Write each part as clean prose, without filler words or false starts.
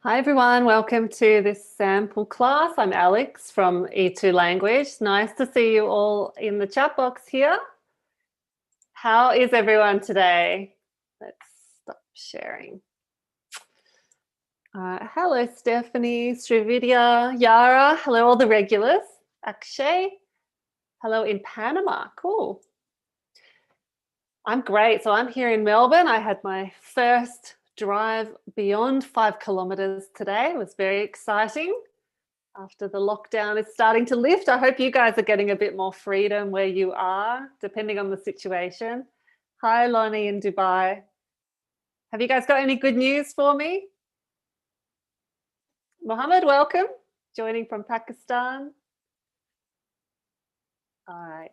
Hi everyone, welcome to this sample class. I'm Alex from E2 Language. Nice to see you all in the chat box here. How is everyone today? Let's stop sharing. Hello Stephanie, Srividya, Yara, hello all the regulars. Akshay, hello in Panama, cool. I'm great, so I'm here in Melbourne. I had my first drive beyond 5 kilometers today. It was very exciting. After the lockdown is starting to lift, I hope you guys are getting a bit more freedom where you are, depending on the situation. Hi, Lonnie in Dubai. Have you guys got any good news for me? Mohammed, welcome, joining from Pakistan. All right,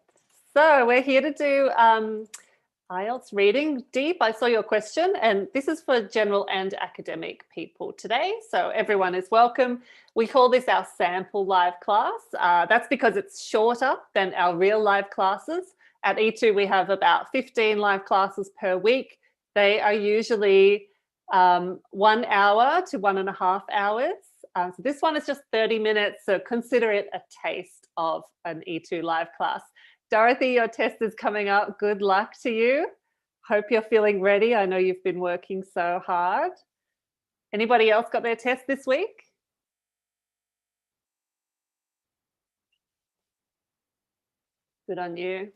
so we're here to do IELTS reading deep. I saw your question, and this is for general and academic people today, so everyone is welcome. We call this our sample live class. That's because it's shorter than our real live classes. At E2 we have about 15 live classes per week. They are usually 1 hour to 1.5 hours. So this one is just 30 minutes, so consider it a taste of an E2 live class. Dorothy, your test is coming up. Good luck to you. Hope you're feeling ready. I know you've been working so hard. Anybody else got their test this week? Good on you.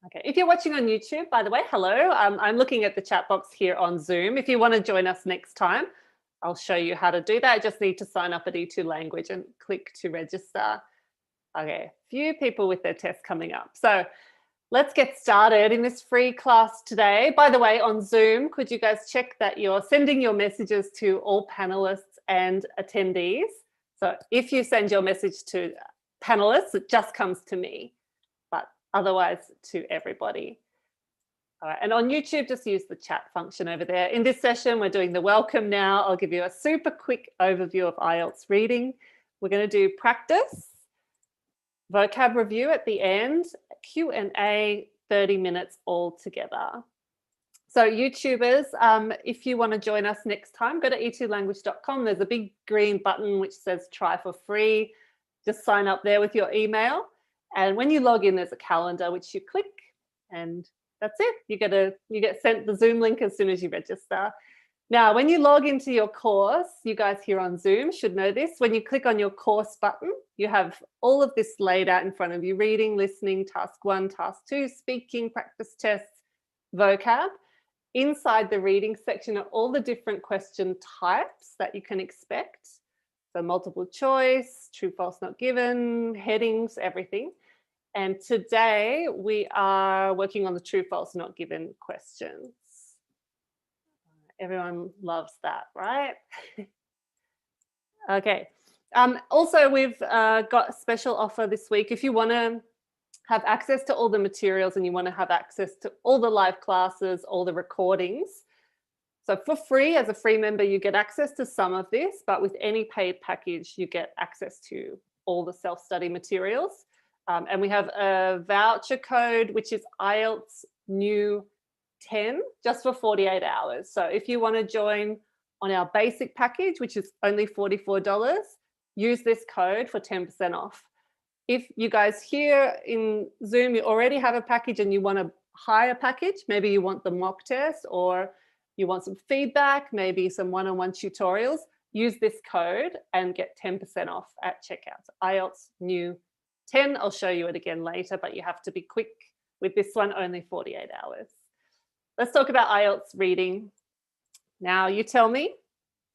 Okay, if you're watching on YouTube, by the way, hello. I'm looking at the chat box here on Zoom. If you want to join us next time, I'll show you how to do that. I just need to sign up at E2 Language and click to register. Okay, few people with their tests coming up. So let's get started in this free class today. By the way, on Zoom, could you guys check that you're sending your messages to all panelists and attendees? So if you send your message to panelists, it just comes to me, but otherwise to everybody. All right, and on YouTube, just use the chat function over there. In this session, we're doing the welcome now. I'll give you a super quick overview of IELTS reading. We're going to do practice, vocab review at the end, Q&A, 30 minutes all together. So YouTubers, if you want to join us next time, go to e2language.com. There's a big green button which says try for free. Just sign up there with your email. And when you log in, there's a calendar which you click, and that's it. You get sent the Zoom link as soon as you register. Now, when you log into your course, you guys here on Zoom should know this. When you click on your course button, you have all of this laid out in front of you: reading, listening, task 1, task 2, speaking, practice tests, vocab. Inside the reading section are all the different question types that you can expect. So multiple choice, true, false, not given, headings, everything. And today we are working on the true, false, not given questions. Everyone loves that, right? Okay. Also, we've got a special offer this week. If you want to have access to all the materials and you want to have access to all the live classes, all the recordings, so for free, as a free member, you get access to some of this, but with any paid package, you get access to all the self-study materials. And we have a voucher code, which is IELTS new 10, just for 48 hours. So if you want to join on our basic package, which is only $44, use this code for 10% off. If you guys here in Zoom, you already have a package and you want a higher package, maybe you want the mock test or you want some feedback, maybe some one-on-one tutorials, use this code and get 10% off at checkout. So IELTS new 10, I'll show you it again later, but you have to be quick with this one, only 48 hours. Let's talk about IELTS reading. Now you tell me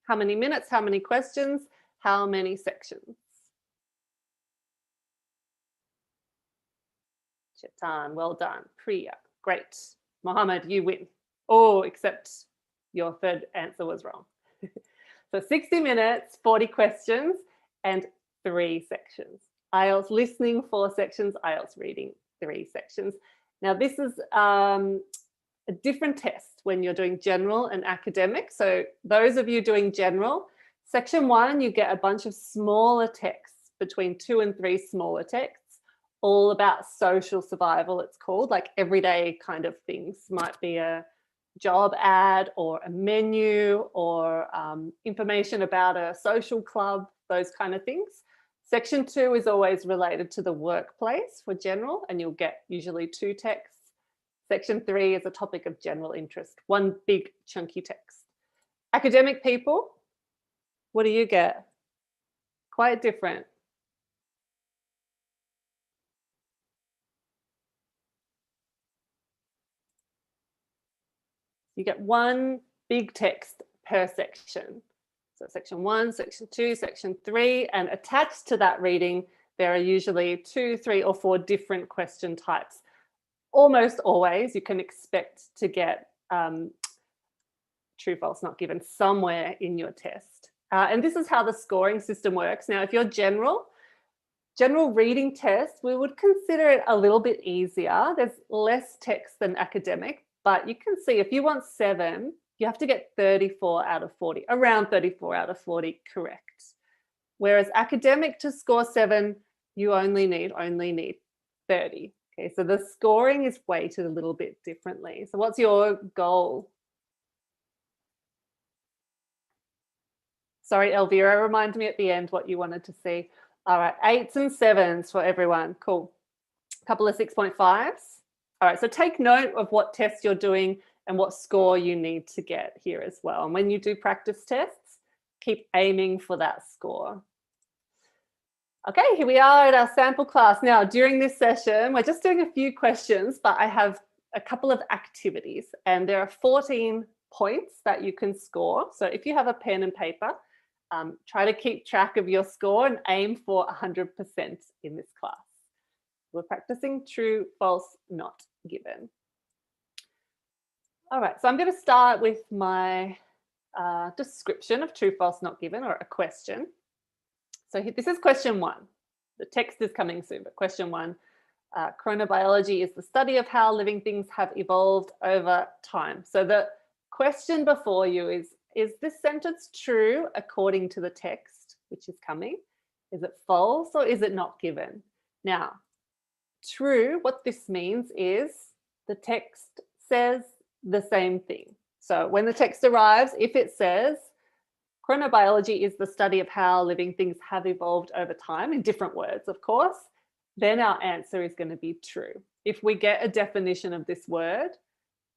how many minutes, how many questions, how many sections. Chetan, well done. Priya, great. Mohammed, you win. Oh, except your third answer was wrong. So 60 minutes, 40 questions, and 3 sections. IELTS listening, 4 sections, IELTS reading, 3 sections. Now this is a different test when you're doing general and academic. So those of you doing general, section 1, you get a bunch of smaller texts, between 2 and 3 smaller texts, all about social survival, it's called, like everyday kind of things. Might be a job ad or a menu or information about a social club, those kind of things. Section 2 is always related to the workplace for general, and you'll get usually 2 texts. Section 3 is a topic of general interest, 1 big chunky text. Academic people, what do you get? Quite different. You get 1 big text per section. So section 1, section 2, section 3, and attached to that reading, there are usually 2, 3, or 4 different question types. Almost always you can expect to get true, false, not given somewhere in your test. And this is how the scoring system works. Now, if you're general reading test, we would consider it a little bit easier. There's less text than academic, but you can see if you want 7, you have to get 34 out of 40, around 34 out of 40 correct. Whereas academic, to score 7, you only need 30. Okay, so the scoring is weighted a little bit differently. So what's your goal? Sorry, Elvira, remind me at the end what you wanted to see. All right, 8s and 7s for everyone. Cool. A couple of 6.5s. All right, so take note of what test you're doing and what score you need to get here as well. And when you do practice tests, keep aiming for that score. Okay, here we are at our sample class. Now, during this session, we're just doing a few questions, but I have a couple of activities, and there are 14 points that you can score. So if you have a pen and paper, try to keep track of your score and aim for 100% in this class. We're practicing true, false, not given. All right, so I'm going to start with my description of true, false, not given, or a question. So this is question 1. The text is coming soon, but question 1, chronobiology is the study of how living things have evolved over time. So the question before you is this sentence true according to the text, which is coming? Is it false or is it not given? Now, true, what this means is the text says the same thing. So when the text arrives, if it says, chronobiology is the study of how living things have evolved over time, in different words, of course, then our answer is going to be true. If we get a definition of this word,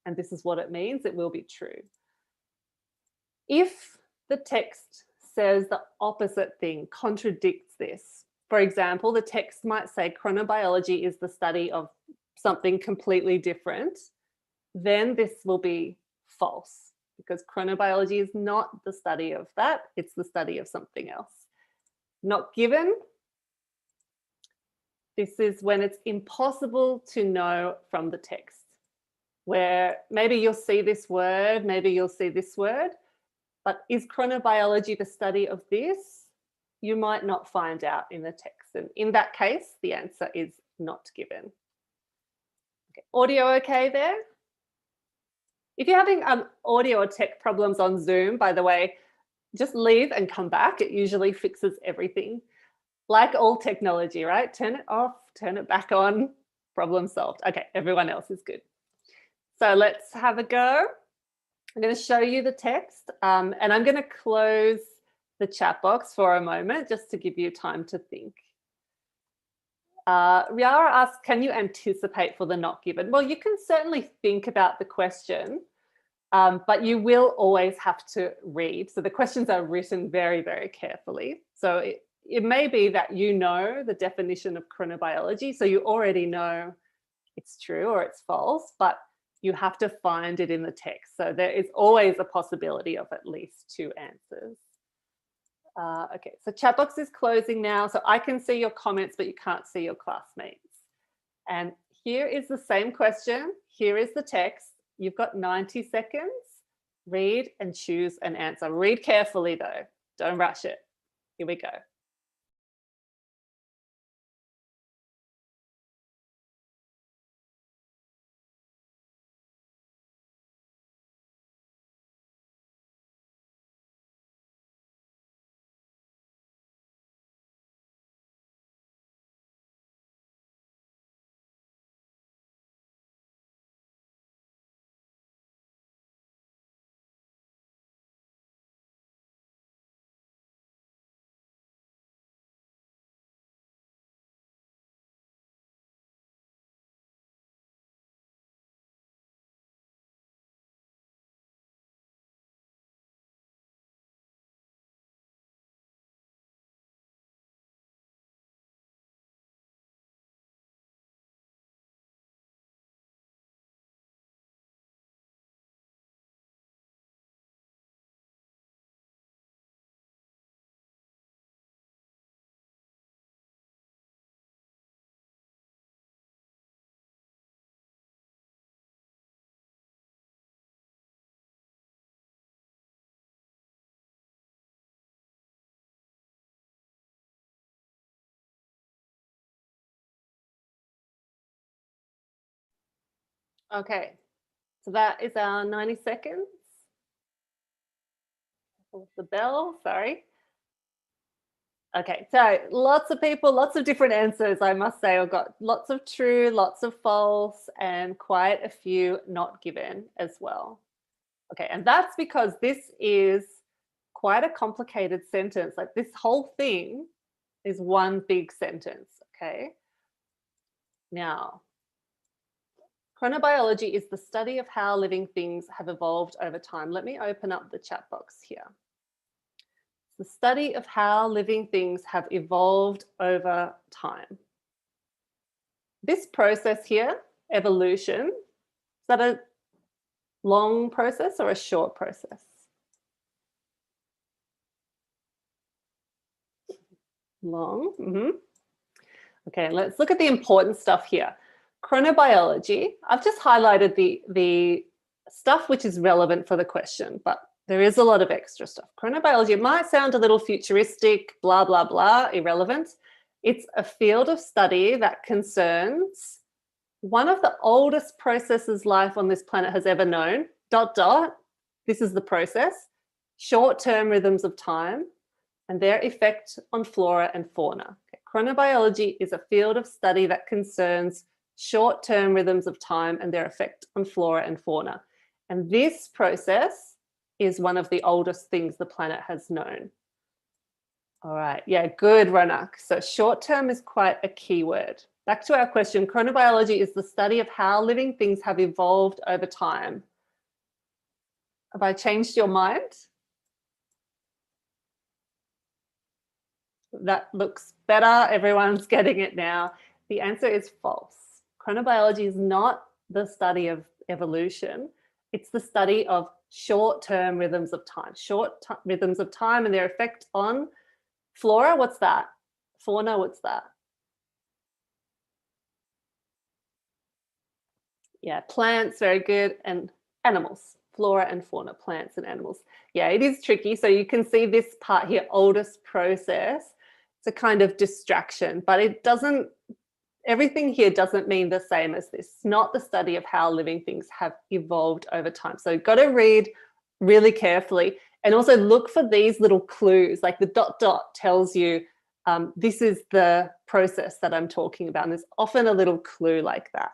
and this is what it means, it will be true. If the text says the opposite thing, contradicts this, for example, the text might say chronobiology is the study of something completely different, then this will be false, because chronobiology is not the study of that, it's the study of something else. Not given, this is when it's impossible to know from the text, where maybe you'll see this word, maybe you'll see this word, but is chronobiology the study of this? You might not find out in the text. And in that case, the answer is not given. Okay. Audio okay there? If you're having audio or tech problems on Zoom, by the way, just leave and come back. It usually fixes everything. Like all technology, right? Turn it off, turn it back on, problem solved. Okay, everyone else is good. So let's have a go. I'm going to show you the text, and I'm going to close the chat box for a moment just to give you time to think. Riara asks, can you anticipate for the not given? Well, you can certainly think about the question, but you will always have to read. So the questions are written very, very carefully. So it may be that you know the definition of chronobiology, so you already know it's true or it's false, but you have to find it in the text. So there is always a possibility of at least 2 answers. Okay, so chat box is closing now. So I can see your comments, but you can't see your classmates. And here is the same question. Here is the text. You've got 90 seconds. Read and choose an answer. Read carefully though. Don't rush it. Here we go. Okay, so that is our 90 seconds. Of the bell, sorry. Okay, so lots of people, lots of different answers, I must say. I've got lots of true, lots of false, and quite a few not given as well. Okay, and that's because this is quite a complicated sentence. Like this whole thing is one big sentence, okay? Now, chronobiology is the study of how living things have evolved over time. Let me open up the chat box here. The study of how living things have evolved over time. This process here, evolution, is that a long process or a short process? Long. Okay, let's look at the important stuff here. Chronobiology, I've just highlighted the stuff which is relevant for the question, but there is a lot of extra stuff. Chronobiology, it might sound a little futuristic, blah, blah, blah, irrelevant. It's a field of study that concerns one of the oldest processes life on this planet has ever known, ... This is the process, short-term rhythms of time and their effect on flora and fauna. Okay. Chronobiology is a field of study that concerns short-term rhythms of time and their effect on flora and fauna. And this process is one of the oldest things the planet has known. All right, yeah, good, Ronak. So short-term is quite a key word. Back to our question, chronobiology is the study of how living things have evolved over time. Have I changed your mind? That looks better. Everyone's getting it now. The answer is false. Chronobiology is not the study of evolution. It's the study of short-term rhythms of time. Rhythms of time and their effect on flora. What's that? Fauna, what's that? Yeah, plants, very good. And animals, flora and fauna, plants and animals. Yeah, it is tricky. So you can see this part here, oldest process. It's a kind of distraction, but it doesn't, everything here doesn't mean the same as this. It's not the study of how living things have evolved over time. So you've got to read really carefully and also look for these little clues, like the ... tells you this is the process that I'm talking about. And there's often a little clue like that.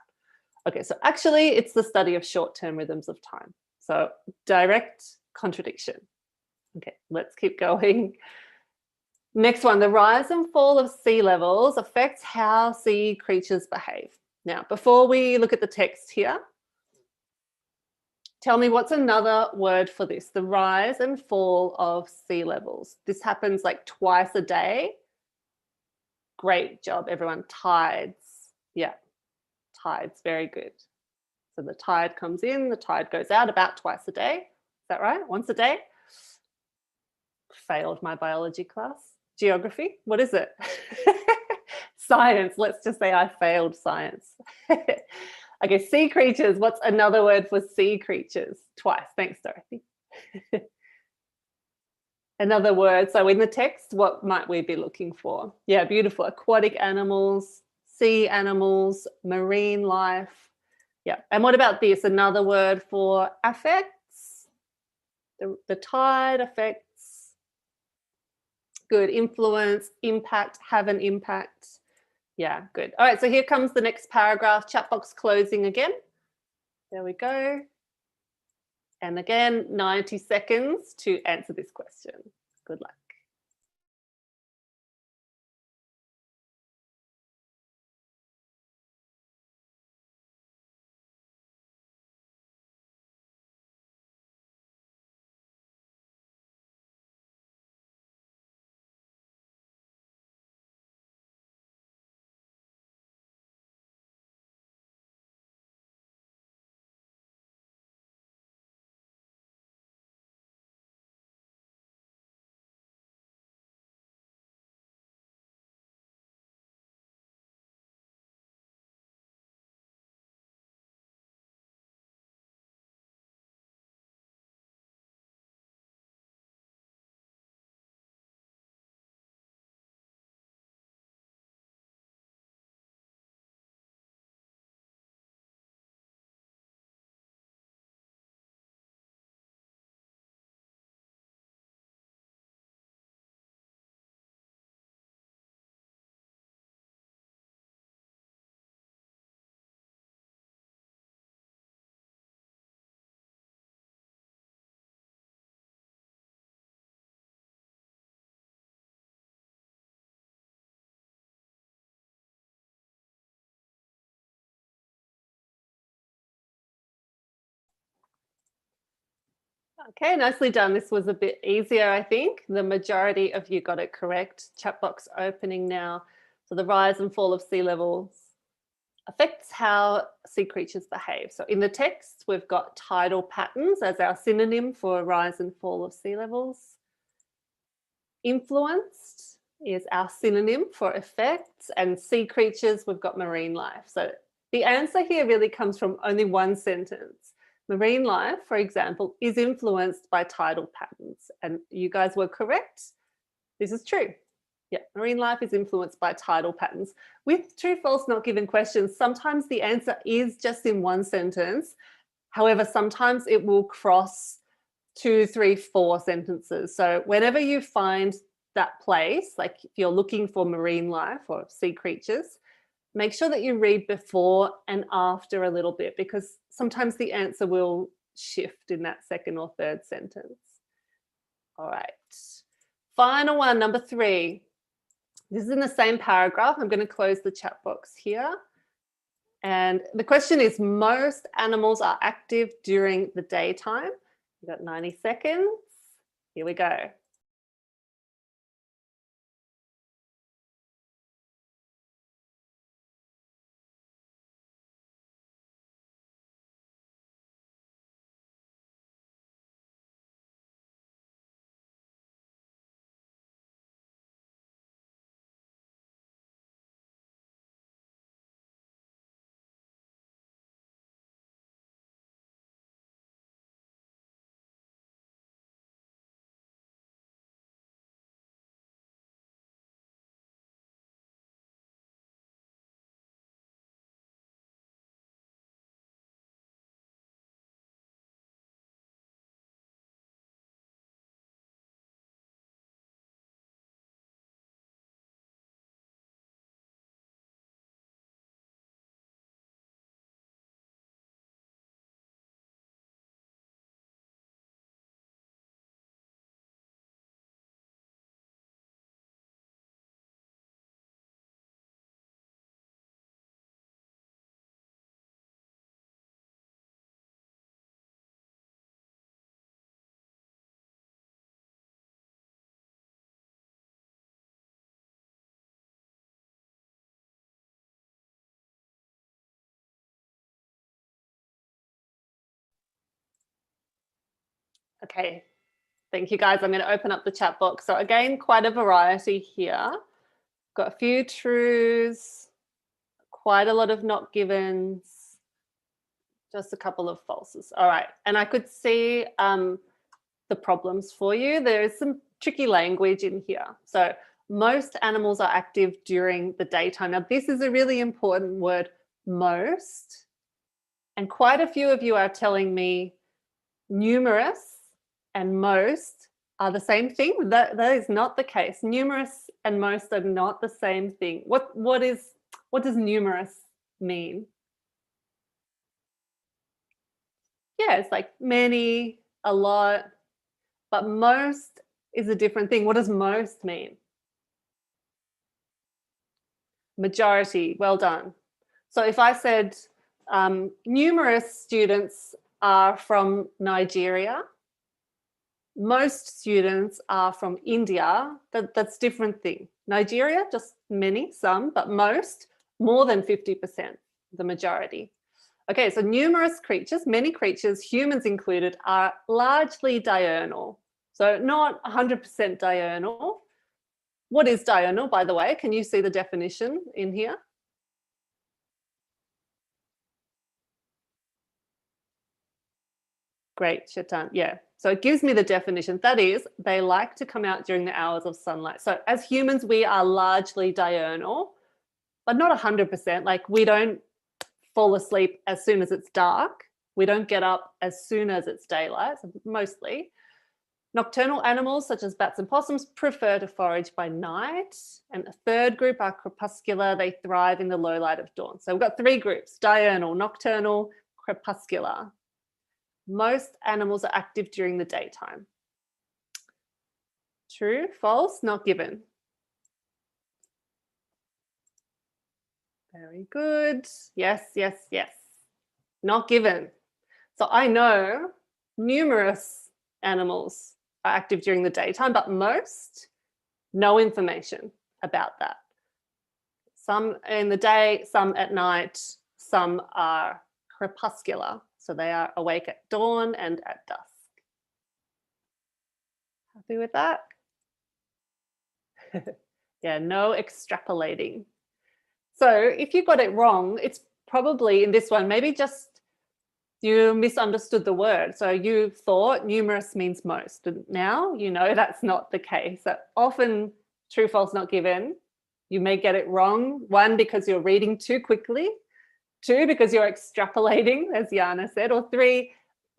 Okay, so actually it's the study of short-term rhythms of time. So direct contradiction. Okay, let's keep going. Next one, the rise and fall of sea levels affects how sea creatures behave. Now, before we look at the text here, tell me what's another word for this, the rise and fall of sea levels. This happens like twice a day. Great job, everyone. Tides. Yeah, tides, very good. So the tide comes in, the tide goes out about twice a day. Is that right? Once a day? Failed my biology class. Geography, what is it? Science, let's just say I failed science. Okay, sea creatures, what's another word for sea creatures? Twice, thanks, Dorothy. Another word, so in the text, what might we be looking for? Yeah, beautiful, aquatic animals, sea animals, marine life. Yeah, and what about this? Another word for affects, the tide affects. Good, influence, impact, have an impact. Yeah, good. All right, so here comes the next paragraph, chat box closing again. There we go. And again, 90 seconds to answer this question. Good luck. Okay, nicely done. This was a bit easier, I think. The majority of you got it correct. Chat box opening now. So the rise and fall of sea levels affects how sea creatures behave. So in the text, we've got tidal patterns as our synonym for rise and fall of sea levels. Influenced is our synonym for effects, and sea creatures, we've got marine life. So the answer here really comes from only one sentence. Marine life, for example, is influenced by tidal patterns, and you guys were correct. This is true. Yeah, marine life is influenced by tidal patterns. With true, false, not given questions, sometimes the answer is just in one sentence. However, sometimes it will cross 2, 3, 4 sentences. So whenever you find that place, like if you're looking for marine life or sea creatures, make sure that you read before and after a little bit, because sometimes the answer will shift in that second or third sentence. All right. Final one, number 3. This is in the same paragraph. I'm going to close the chat box here. And the question is, most animals are active during the daytime. You've got 90 seconds. Here we go. Okay, thank you guys. I'm going to open up the chat box. So again, quite a variety here. Got a few truths, quite a lot of not givens, just a couple of falses. All right, and I could see the problems for you. There is some tricky language in here. So most animals are active during the daytime. Now this is a really important word, most. And quite a few of you are telling me numerous and most are the same thing. That is not the case. Numerous and most are not the same thing. What does numerous mean? Yeah, it's like many, a lot, but most is a different thing. What does most mean? Majority. Well done. So if I said numerous students are from Nigeria, most students are from India, that's different thing. Nigeria, just many, some, but most, more than 50%, the majority. Okay, so numerous creatures, many creatures, humans included, are largely diurnal. So not 100% diurnal. What is diurnal, by the way? Can you see the definition in here? Great, Chetan. Yeah. So it gives me the definition. That is, they like to come out during the hours of sunlight. So as humans, we are largely diurnal, but not 100%. Like we don't fall asleep as soon as it's dark. We don't get up as soon as it's daylight, so mostly. Nocturnal animals such as bats and possums prefer to forage by night. And a third group are crepuscular. They thrive in the low light of dawn. So we've got 3 groups: diurnal, nocturnal, crepuscular. Most animals are active during the daytime. True, false, not given. Very good. Yes, yes, yes. Not given. So I know numerous animals are active during the daytime, but most, no information about that. Some in the day, some at night, some are crepuscular, so they are awake at dawn and at dusk. Happy with that? Yeah, no extrapolating. So if you got it wrong, it's probably in this one, maybe just you misunderstood the word. So you thought numerous means most. And now you know that's not the case. So often true, false, not given. You may get it wrong. One, because you're reading too quickly. Two, because you're extrapolating, as Jana said. Or three,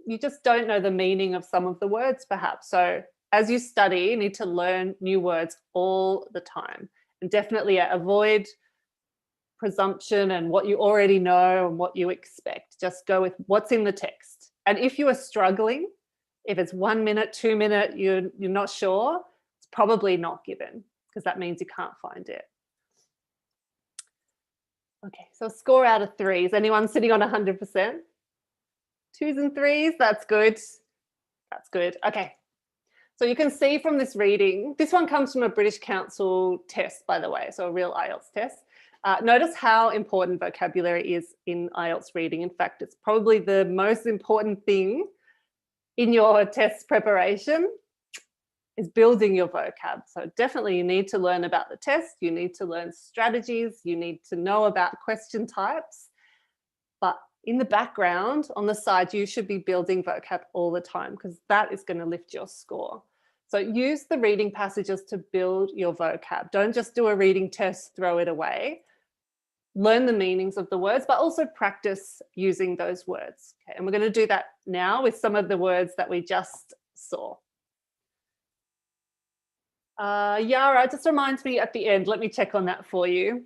you just don't know the meaning of some of the words perhaps. So as you study, you need to learn new words all the time. And definitely avoid presumption and what you already know and what you expect. Just go with what's in the text. And if you are struggling, if it's 1 minute, 2 minute, you're not sure, it's probably not given, because that means you can't find it. Okay, so score out of 3. Is anyone sitting on 100%? 2s and 3s, that's good. That's good. Okay. So you can see from this reading, this one comes from a British Council test, by the way, so a real IELTS test. Notice how important vocabulary is in IELTS reading. In fact, it's probably the most important thing in your test preparation is building your vocab. So definitely you need to learn about the test. You need to learn strategies. You need to know about question types. But in the background, on the side, you should be building vocab all the time, because that is going to lift your score. So use the reading passages to build your vocab. Don't just do a reading test, throw it away. Learn the meanings of the words, but also practice using those words. Okay, and we're going to do that now with some of the words that we just saw. Yara, just reminds me at the end, let me check on that for you.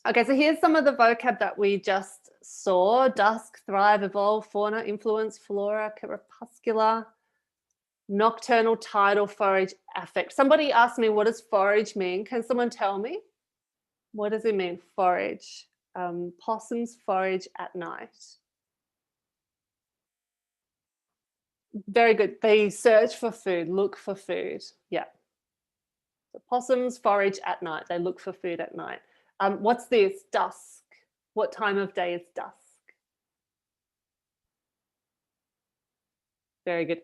Okay, so here's some of the vocab that we just saw: dusk, thrive, evolve, fauna, influence, flora, crepuscular, nocturnal, tidal, forage, affect. Somebody asked me, what does forage mean? Can someone tell me? What does it mean, forage? Possums forage at night. Very good. They search for food, look for food. Yeah. So possums forage at night. They look for food at night. What's this? Dusk. What time of day is dusk? Very good.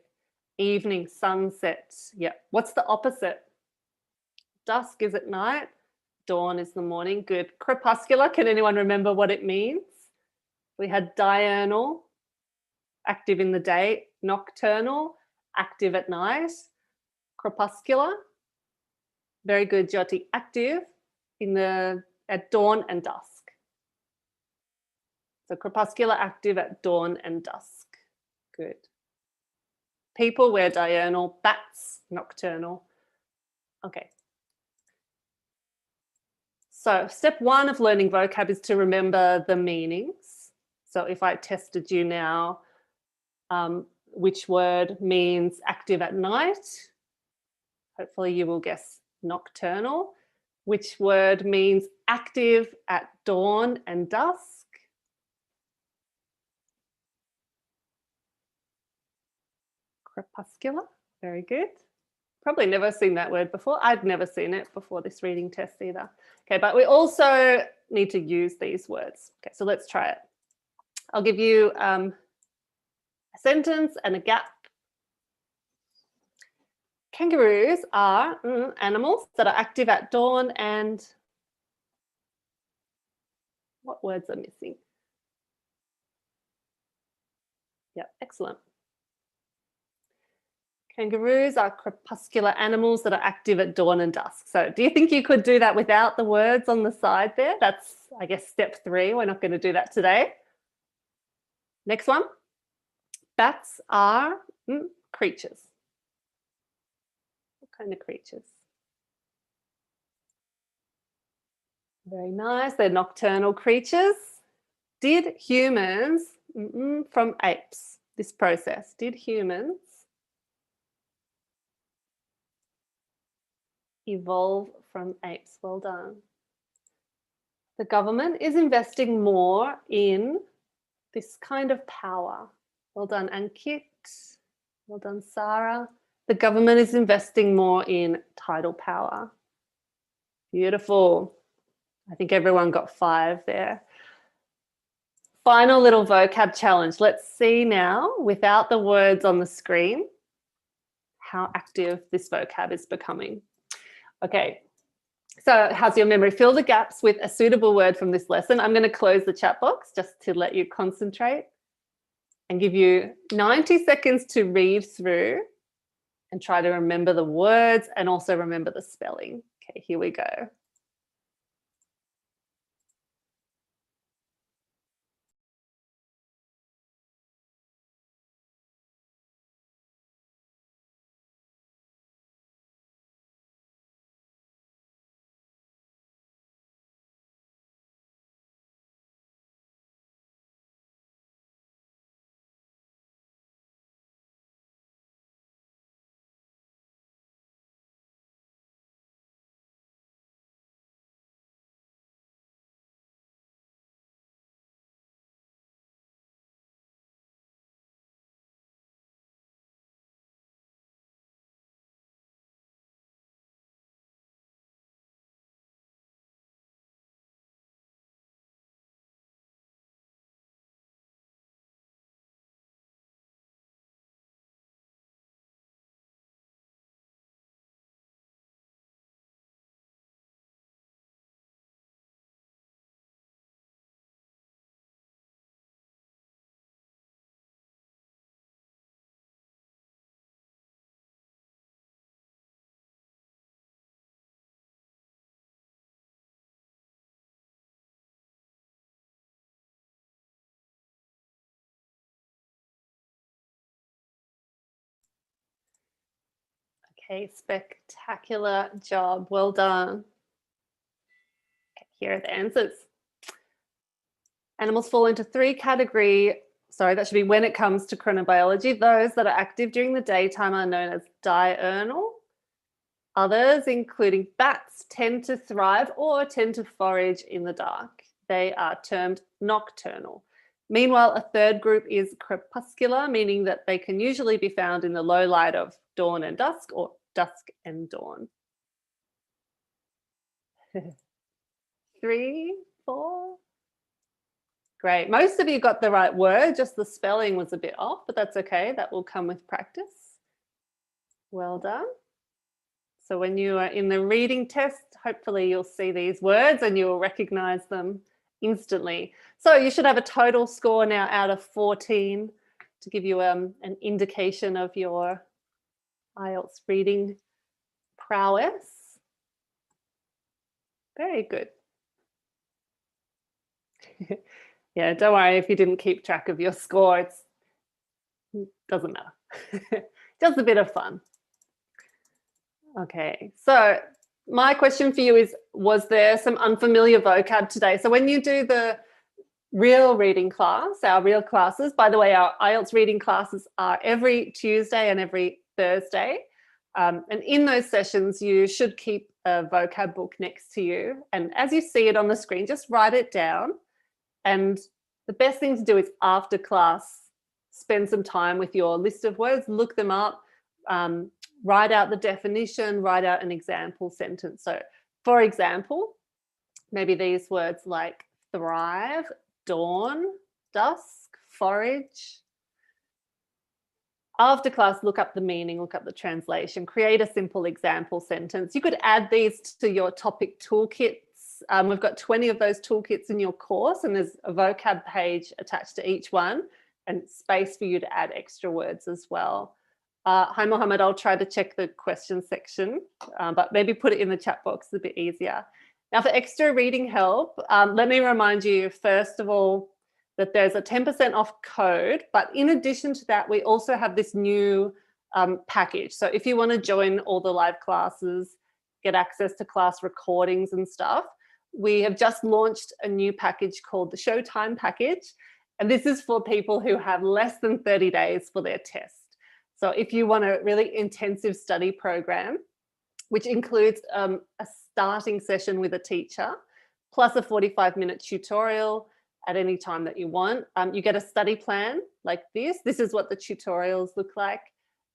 Evening, sunset. Yeah. What's the opposite? Dusk is at night. Dawn is the morning. Good. Crepuscular. Can anyone remember what it means? We had diurnal, active in the day. Nocturnal, active at night. Crepuscular. Very good, Jyoti. Active at dawn and dusk. So crepuscular, active at dawn and dusk. Good. People, we're diurnal. Bats, nocturnal. Okay. So step 1 of learning vocab is to remember the meanings. So if I tested you now, which word means active at night? Hopefully you will guess nocturnal. Which word means active at dawn and dusk? Crepuscular. Very good. Probably never seen that word before. I'd never seen it before this reading test either. Okay, but we also need to use these words. Okay, so let's try it. I'll give you a sentence and a gap. Kangaroos are animals that are active at dawn and what words are missing? Yeah, excellent. Kangaroos are crepuscular animals that are active at dawn and dusk. So do you think you could do that without the words on the side there? That's, I guess, step 3. We're not going to do that today. Next one. Bats are creatures. What kind of creatures? Very nice. They're nocturnal creatures. Did humans, from apes, this process, did humans evolve from apes? Well done. The government is investing more in this kind of power. Well done, Ankit. Well done, Sarah. The government is investing more in tidal power. Beautiful. I think everyone got 5 there. Final little vocab challenge. Let's see now, without the words on the screen, how active this vocab is becoming. Okay, so how's your memory? Fill the gaps with a suitable word from this lesson. I'm going to close the chat box just to let you concentrate and give you 90 seconds to read through and try to remember the words and also remember the spelling. Okay, here we go. Okay, spectacular job. Well done. Okay, here are the answers. Animals fall into 3 categories. Sorry, that should be when it comes to chronobiology. Those that are active during the daytime are known as diurnal. Others, including bats, tend to thrive or tend to forage in the dark. They are termed nocturnal. Meanwhile, a third group is crepuscular, meaning that they can usually be found in the low light of dawn and dusk or dusk and dawn. 3, 4. Great. Most of you got the right word, just the spelling was a bit off, but that's okay. That will come with practice. Well done. So when you are in the reading test, hopefully you'll see these words and you'll recognize them instantly. So you should have a total score now out of 14 to give you an indication of your IELTS reading prowess. Very good. Yeah, don't worry if you didn't keep track of your score. It doesn't matter. Just a bit of fun. Okay, so my question for you is, was there some unfamiliar vocab today? So when you do the real reading class, our real classes, by the way, our IELTS reading classes are every Tuesday and every Thursday. And in those sessions, you should keep a vocab book next to you. And as you see it on the screen, just write it down. And the best thing to do is after class, spend some time with your list of words, look them up, write out the definition, write out an example sentence. So for example, maybe these words like thrive, dawn, dusk, forage. After class, look up the meaning, look up the translation, create a simple example sentence. You could add these to your topic toolkits. We've got 20 of those toolkits in your course, and there's a vocab page attached to each one and space for you to add extra words as well. Hi, Mohammed, I'll try to check the question section, but maybe put it in the chat box, it's a bit easier. Now for extra reading help, let me remind you, first of all, that there's a 10% off code, but in addition to that, we also have this new package. So if you want to join all the live classes, get access to class recordings and stuff, we have just launched a new package called the Showtime package. And this is for people who have less than 30 days for their test. So if you want a really intensive study program, which includes a starting session with a teacher, plus a 45-minute tutorial at any time that you want. You get a study plan like this. This is what the tutorials look like.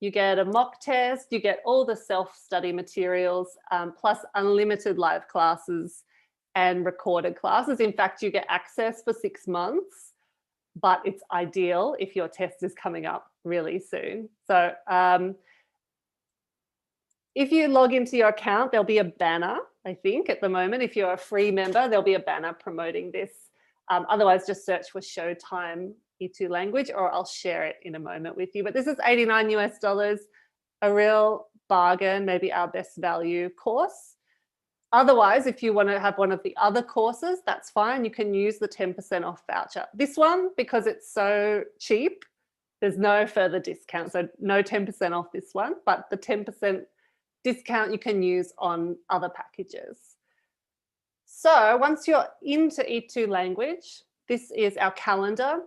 You get a mock test, you get all the self-study materials, plus unlimited live classes and recorded classes. In fact, you get access for 6 months, but it's ideal if your test is coming up really soon. So if you log into your account, there'll be a banner, I think, at the moment. If you're a free member, there'll be a banner promoting this. Otherwise, just search for Showtime E2 language, or I'll share it in a moment with you. But this is $89 US, a real bargain, maybe our best value course. Otherwise, if you want to have one of the other courses, that's fine. You can use the 10% off voucher. This one, because it's so cheap, there's no further discount. So no 10% off this one, but the 10% discount you can use on other packages. So once you're into E2 language, this is our calendar.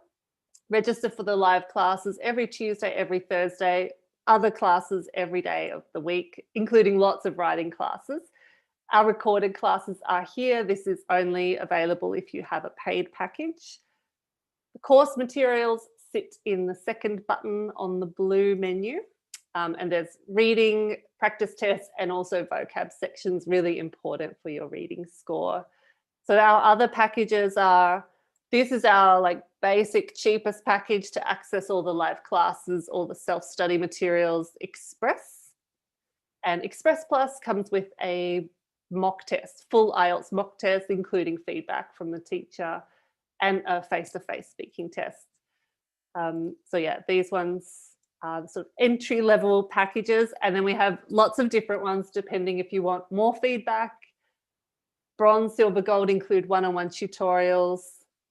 Register for the live classes every Tuesday, every Thursday, other classes every day of the week, including lots of writing classes. Our recorded classes are here. This is only available if you have a paid package. The course materials sit in the second button on the blue menu. And there's reading, practice tests, and also vocab sections, really important for your reading score. So our other packages are, this is our like basic cheapest package to access all the live classes, all the self-study materials, Express. And Express Plus comes with a mock test, full IELTS mock test, including feedback from the teacher, and a face-to-face speaking test. So yeah, these ones are the sort of entry-level packages, and then we have lots of different ones depending if you want more feedback. Bronze, silver, gold include one-on-one tutorials,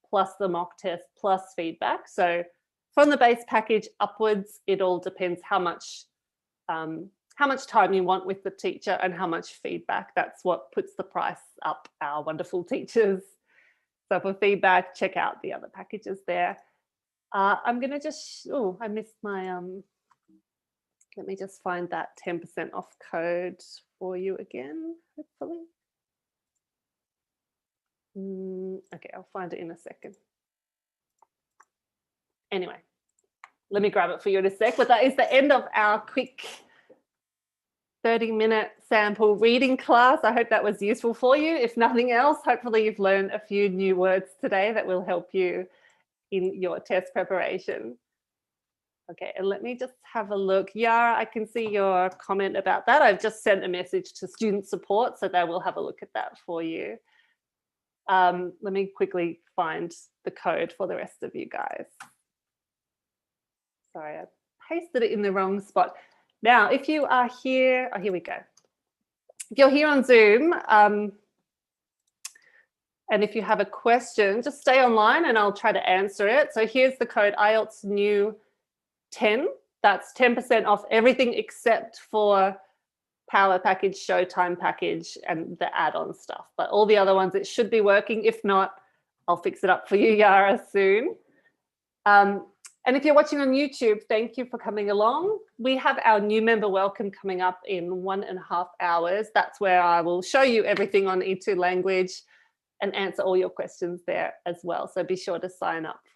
plus the mock test, plus feedback. So from the base package upwards, it all depends how much time you want with the teacher and how much feedback. That's what puts the price up, our wonderful teachers. So for feedback, check out the other packages there. I'm going to just, oh, I missed my, let me just find that 10% off code for you again, hopefully. Okay, I'll find it in a second. Anyway, let me grab it for you in a sec. But that is the end of our quick 30-minute sample reading class. I hope that was useful for you. If nothing else, hopefully you've learned a few new words today that will help you in your test preparation. Okay, and let me just have a look. Yara, I can see your comment about that. I've just sent a message to student support, so they will have a look at that for you. Let me quickly find the code for the rest of you guys. Sorry, I pasted it in the wrong spot. Now, if you are here, oh, here we go. If you're here on Zoom, and if you have a question, just stay online and I'll try to answer it. So here's the code IELTS new 10. That's 10% off everything except for Power Package, Showtime Package, and the add-on stuff. But all the other ones, it should be working. If not, I'll fix it up for you, Yara, soon. And if you're watching on YouTube, thank you for coming along. We have our new member welcome coming up in 1.5 hours. That's where I will show you everything on E2 language and answer all your questions there as well. So be sure to sign up for